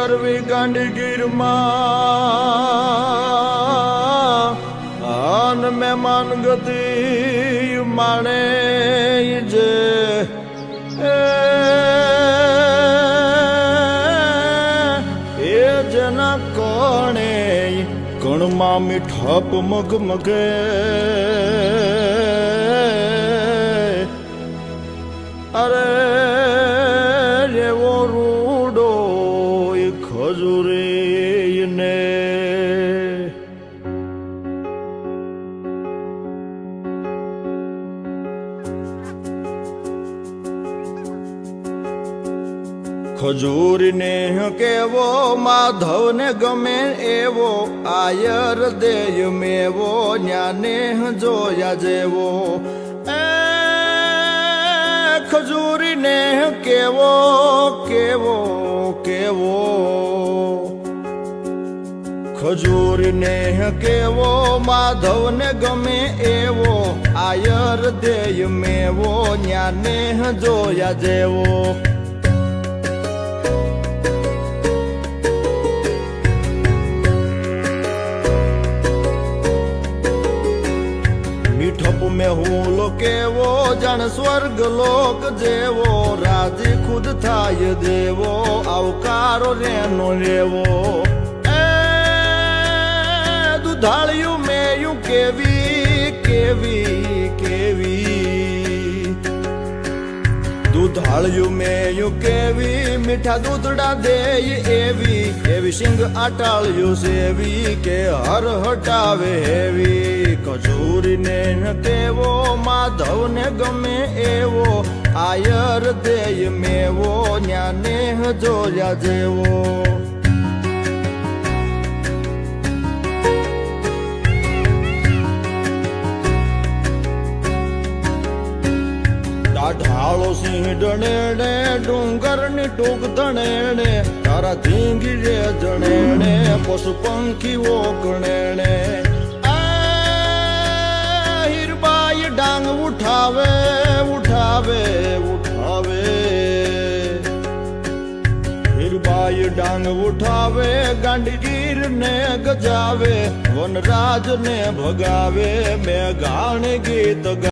કરવી ગાંધીગીરમાં આન મહેમાન ગતિ માણે જે એ જેના કોણે કણમાં મીઠાપ મગમગે અરે રેવો રૂડો એ ખજૂરી ને ખજૂરીને કેવો માધવને ગમે એવો આયર દેય મેવો ન્યાને જોયા જેવો ખજૂરીને કેવો કેવો કેવો ખજૂરીને કેવો માધવને ગમે એવો આયર દેય મેવો ન્યાને જોયા જેવો મીઠપ में હું લો કેવો જાણ સ્વર્ગ લોક જેવો રાજી ખુદ થાય દેવો આવકારો રેનો રેવો દુધાળિયું મેયું કેવી કેવી કેવી દુધાળિયું મેયું કેવી મીઠા દૂધડા દેય એવી એવી સિંગ આટાળ્યું સેવી કે હર હટાવે હેવી ખજૂરીને કેવો માધવને ગમે એવો આયર દેય મેવો ન્યાને જોયા જેવો ઢાળો સિંહ ડણેણે ડુંગરની ટૂંક ધણેણે તારા ધીંગી રે જણેણે પશુ પંખીઓ ગણેણે હીરબાઈ ડાંગ ઉઠાવે ઉઠાવે ઉઠાવે હીરબાઈ ડાંગ ઉઠાવે ગાંધીગીર ને ગજાવે વનરાજ ને ભગાવે મેઘાણ ગીત